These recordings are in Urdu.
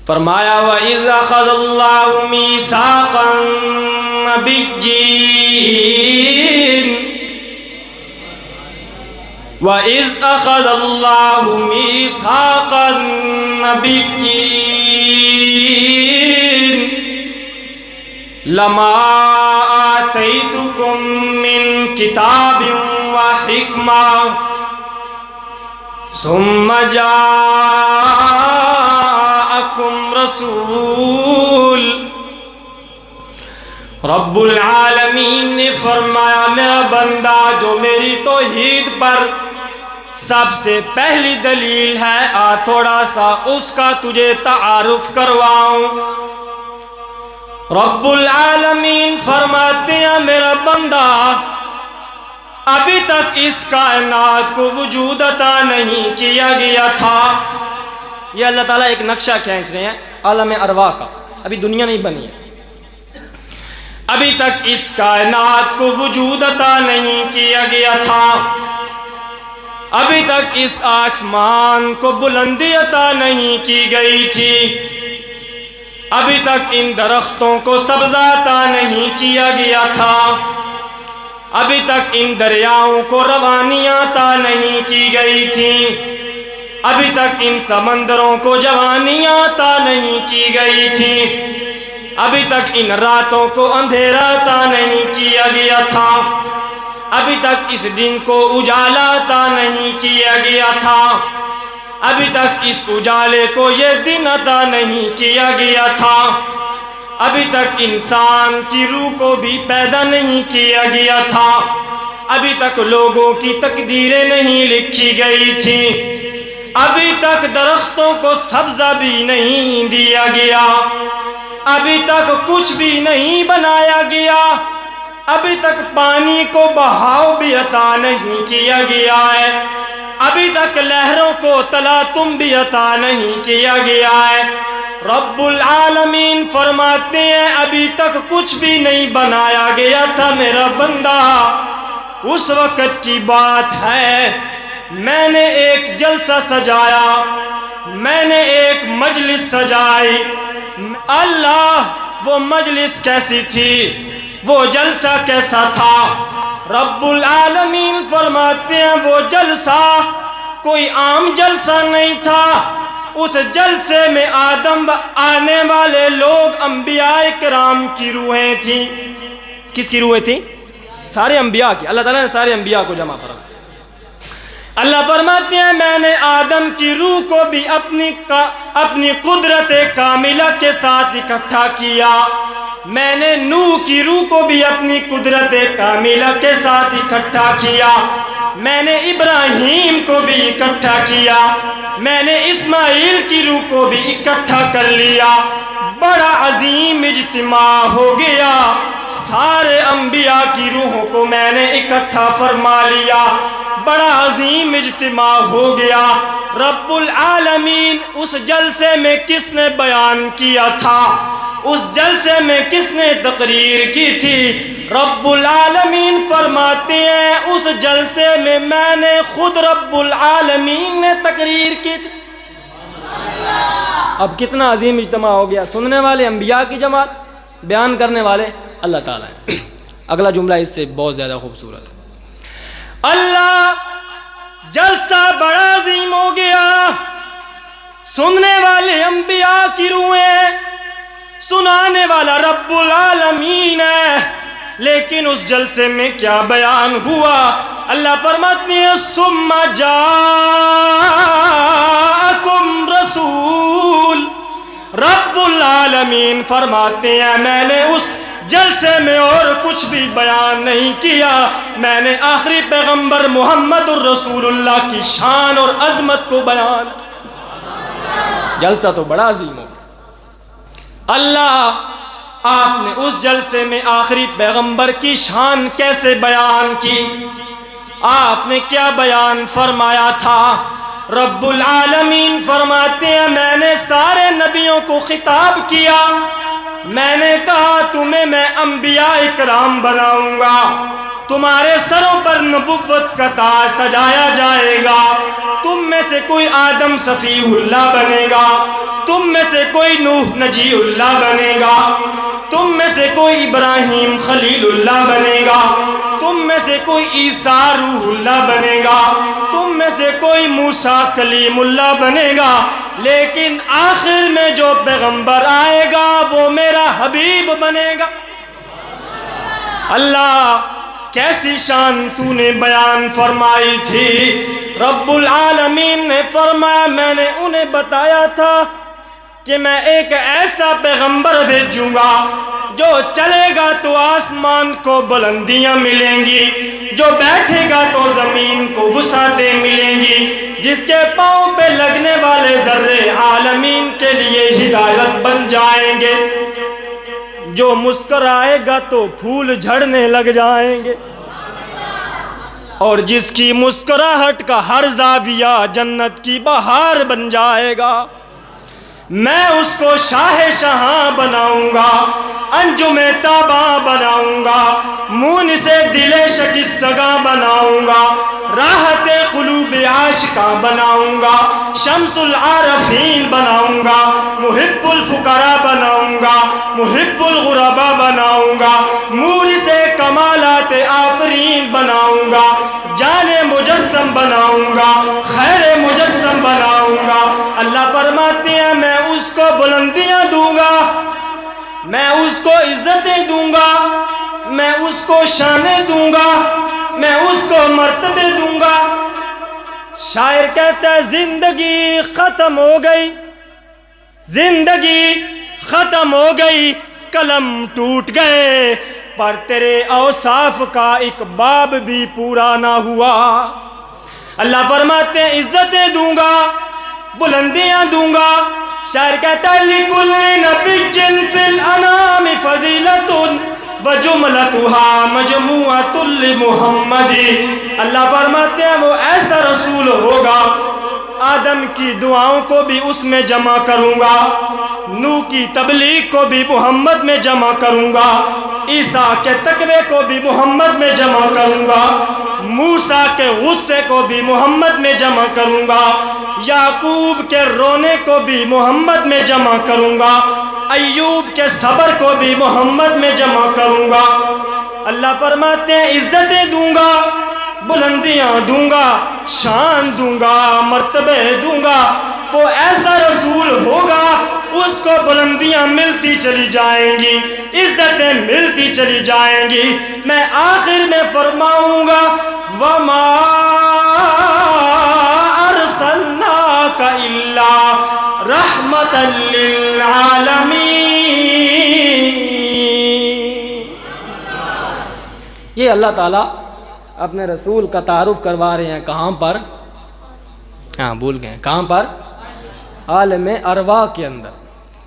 فرمایا وَإِذْ أَخَذَ اللَّهُ مِيثَاقَ النَّبِيِّينَ وَإِذْ أَخَذَ اللَّهُ مِيثَاقَ النَّبِيِّينَ لَمَا آتَيْتُكُم مِّن كِتَابٍ وَحِكْمَةٍ ثُمَّ جَاءَكُمْ رَسُولٌ۔ رب العالمین نے فرمایا میرا بندہ جو میری توحید پر سب سے پہلی دلیل ہے، تھوڑا سا اس کا تجھے تعارف کرواؤں۔ رب العالمین فرماتے ہیں میرا بندہ ابھی تک اس کائنات کو وجود عطا نہیں کیا گیا تھا۔ یہ اللہ تعالیٰ ایک نقشہ کھینچ رہے ہیں عالم ارواح کا، ابھی دنیا نہیں بنی ہے، ابھی تک اس کائنات کو وجود عطا نہیں کیا گیا تھا، ابھی تک اس آسمان کو بلندی عطا نہیں کی گئی تھی، ابھی تک ان درختوں کو سبزہ عطا نہیں کیا گیا تھا، ابھی تک ان دریاؤں کو روانیاں عطا نہیں کی گئی تھی، ابھی تک ان سمندروں کو جوانیاں عطا نہیں کی گئی تھی، ابھی تک ان راتوں کو اندھیرا عطا نہیں کیا گیا تھا، ابھی تک اس دن کو اجالا عطا نہیں کیا گیا تھا، ابھی تک اس اجالے کو یہ دن عطا نہیں کیا گیا تھا، ابھی تک انسان کی روح کو بھی پیدا نہیں کیا گیا تھا، ابھی تک لوگوں کی تقدیریں نہیں لکھی گئی تھیں، ابھی تک درختوں کو سبزہ بھی نہیں دیا گیا، ابھی تک کچھ بھی نہیں بنایا گیا، ابھی تک پانی کو بہاؤ بھی عطا نہیں کیا گیا ہے، ابھی تک لہروں کو تلاطم بھی عطا نہیں کیا گیا ہے۔ رب العالمین فرماتے ہیں ابھی تک کچھ بھی نہیں بنایا گیا تھا میرا بندہ، اس وقت کی بات ہے میں نے ایک جلسہ سجایا، میں نے ایک مجلس سجائی۔ اللہ وہ مجلس کیسی تھی، وہ جلسہ کیسا تھا؟ رب العالمین فرماتے ہیں وہ جلسہ کوئی عام جلسہ نہیں تھا، اس جلسے میں آدم آنے والے لوگ انبیاء کرام کی روحیں تھیں۔ کس کی روحیں تھیں؟ سارے انبیاء کی۔ اللہ تعالیٰ نے سارے انبیاء کو جمع کرا۔ اللہ فرماتے ہیں میں نے آدم کی روح کو بھی اپنی قدرت کاملہ کے ساتھ اکٹھا کیا، میں نے نوح کی روح کو بھی اپنی قدرت کاملہ کے ساتھ اکٹھا کیا، میں نے ابراہیم کو بھی اکٹھا کیا، میں نے اسماعیل کی روح کو بھی اکٹھا کر لیا۔ بڑا عظیم اجتماع ہو گیا، سارے انبیاء کی روحوں کو میں نے اکٹھا فرما لیا، بڑا عظیم اجتماع ہو گیا۔ رب العالمین اس جلسے میں کس نے بیان کیا تھا، اس جلسے میں کس نے تقریر کی تھی؟ رب العالمین فرماتے ہیں اس جلسے میں میں نے خود رب العالمین نے تقریر کی تھی۔ اب کتنا عظیم اجتماع ہو گیا، سننے والے انبیاء کی جماعت، بیان کرنے والے اللہ تعالیٰ ہے۔ اگلا جملہ اس سے بہت زیادہ خوبصورت ہے۔ اللہ جلسہ بڑا عظیم ہو گیا، سننے والے انبیاء کی روحیں، سنانے والا رب العالمین ہے، لیکن اس جلسے میں کیا بیان ہوا؟ اللہ فرماتے ہیں ثم جاءکم رسول۔ رب العالمین فرماتے ہیں میں نے اس جلسے میں اور کچھ بھی بیان نہیں کیا، میں نے آخری پیغمبر محمد الرسول اللہ کی شان اور عظمت کو بیان۔ جلسہ تو بڑا عظیم ہو گیا۔ اللہ آپ نے اس جلسے میں آخری پیغمبر کی شان کیسے بیان کی؟ آپ نے کیا بیان فرمایا تھا؟ رب العالمین فرماتے ہیں میں نے سارے نبیوں کو خطاب کیا، میں نے کہا تمہیں میں انبیاء کرام بناؤں گا، تمہارے سروں پر نبوت کا تاج سجایا جائے گا، تم میں سے کوئی آدم صفی اللہ بنے گا، تم میں سے کوئی نوح نجی اللہ بنے گا، تم میں سے کوئی ابراہیم خلیل اللہ بنے گا، تم میں سے کوئی عیسیٰ روح اللہ بنے گا، تم میں سے کوئی موسیٰ کلیم اللہ بنے گا، لیکن آخر میں جو پیغمبر آئے گا وہ میرا حبیب بنے گا۔ اللہ کیسی شان تو نے بیان فرمائی تھی۔ رب العالمین نے فرمایا میں نے انہیں بتایا تھا کہ میں ایک ایسا پیغمبر بھیجوں گا جو چلے گا تو آسمان کو بلندیاں ملیں گی، جو بیٹھے گا تو زمین کو وسعتیں ملیں گی، جس کے پاؤں پہ لگنے والے ذرے عالمین کے لیے ہدایت بن جائیں گے، جو مسکرائے گا تو پھول جھڑنے لگ جائیں گے، اور جس کی مسکراہٹ کا ہر زاویہ جنت کی بہار بن جائے گا۔ میں اس کو شاہ شہاں بناؤں گا، انجم تاباں بناؤں گا، مون سے دل شکستگاں بناؤں گا، راحت قلوب عاشقاں بناؤں گا، شمس العارفین بناؤں گا، محب الفقراء بناؤں گا، محب الغرباء بناؤں گا، مورث کمالات آفرین بناؤں گا، جان مجسم بناؤں گا، خیر مجسم بناؤں گا۔ اللہ فرماتے ہیں میں اس کو بلندیاں دوں گا، میں اس کو عزتیں دوں گا، میں اس کو شانیں دوں گا، میں اس کو مرتبے دوں گا۔ شاعر کہتا ہے زندگی ختم ہو گئی، زندگی ختم ہو گئی، قلم ٹوٹ گئے، پر تیرے اوصاف کا ایک باب بھی پورا نہ ہوا۔ اللہ فرماتے ہیں عزتیں دوں گا، بلندیاں دوں گا۔ شاعر کہتا ہے لِكُلِّ نَبِيٍّ فِي الْأَنَامِ فَضِيلَةٌ وَجُمْلَتُهَا مَجْمُوعَةٌ لِمُحَمَّدٍ۔ اللہ فرماتے ہیں وہ ایسا رسول ہوگا، آدم کی دعاؤں کو بھی اس میں جمع کروں گا، نوح کی تبلیغ کو بھی محمد میں جمع کروں گا، عیسیٰ کے تقوی کو بھی محمد میں جمع کروں گا، موسیٰ کے غصے کو بھی محمد میں جمع کروں گا، یعقوب کے رونے کو بھی محمد میں جمع کروں گا، ایوب کے صبر کو بھی محمد میں جمع کروں گا۔ اللہ فرماتے ہیں عزتیں دوں گا، بلندیاں دوں گا، شان دوں گا، مرتبے دوں گا۔ وہ ایسا رسول ہوگا اس کو بلندیاں ملتی چلی جائیں گی، عزتیں ملتی چلی جائیں گی۔ میں آخر میں فرماؤں گا وَمَا أَرْسَلْنَاكَ إِلَّا رَحْمَةً لِلْعَالَمِينَ۔ یہ اللہ تعالیٰ اپنے رسول کا تعارف کروا رہے ہیں کہاں پر؟ ہاں بھول گئے کہاں پر؟ عالم ارواح کے اندر،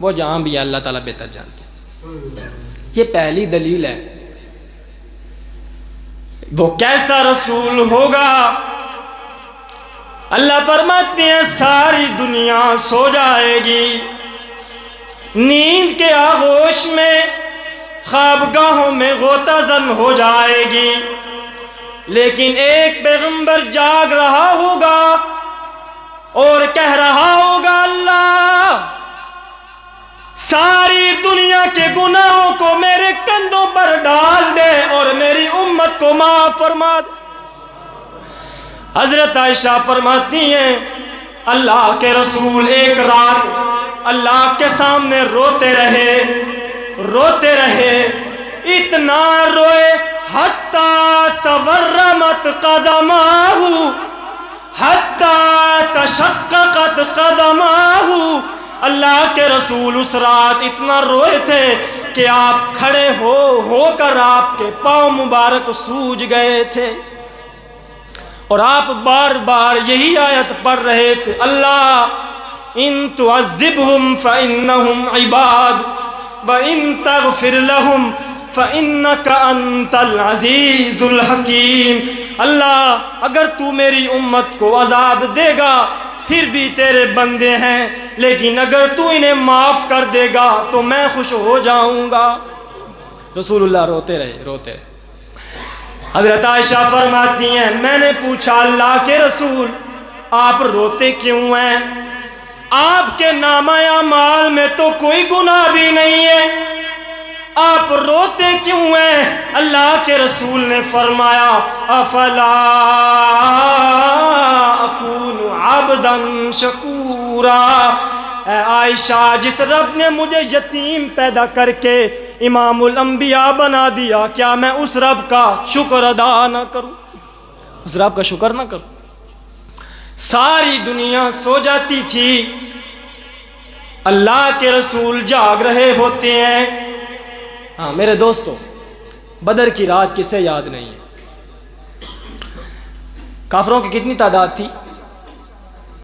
وہ جہاں بھی اللہ تعالیٰ بہتر جانتے ہیں۔ یہ پہلی دلیل ہے۔ وہ کیسا رسول ہوگا؟ اللہ فرماتے ہیں ساری دنیا سو جائے گی، نیند کے آغوش میں خوابگاہوں میں غوطہ زن ہو جائے گی، لیکن ایک پیغمبر جاگ رہا ہوگا اور کہہ رہا ہوگا اللہ ساری دنیا کے گناہوں کو میرے کندھوں پر ڈال دے اور میری امت کو معاف فرما دے۔ حضرت عائشہ فرماتی ہیں اللہ کے رسول ایک رات اللہ کے سامنے روتے رہے، اتنا روئے حتی تورمت قدماہ، حتی تشققت قدماہ۔ اللہ کے رسول اس رات اتنا روئے تھے کہ آپ کھڑے ہو کر آپ کے پاؤں مبارک سوج گئے تھے، اور آپ بار بار یہی آیت پڑھ رہے تھے اللہ ان تعذبہم فإنہم عباد وإن تغفر لہم فإنک انت العزیز الحکیم۔ اللہ اگر تو میری امت کو عذاب دے گا پھر بھی تیرے بندے ہیں، لیکن اگر تو انہیں معاف کر دے گا تو میں خوش ہو جاؤں گا۔ رسول اللہ روتے رہے۔ حضرت عائشہ فرماتی ہیں میں نے پوچھا اللہ کے رسول آپ روتے کیوں ہیں؟ آپ کے نامہ اعمال میں تو کوئی گناہ بھی نہیں ہے، آپ روتے کیوں ہیں؟ اللہ کے رسول نے فرمایا افلا اکون عبدا شکورا، اے عائشہ جس رب نے مجھے یتیم پیدا کر کے امام الانبیاء بنا دیا، کیا میں اس رب کا شکر ادا نہ کروں، اس رب کا شکر نہ کروں؟ ساری دنیا سو جاتی تھی، اللہ کے رسول جاگ رہے ہوتے ہیں۔ ہاں میرے دوستو، بدر کی رات کسے یاد نہیں ہے؟ کافروں کی کتنی تعداد تھی؟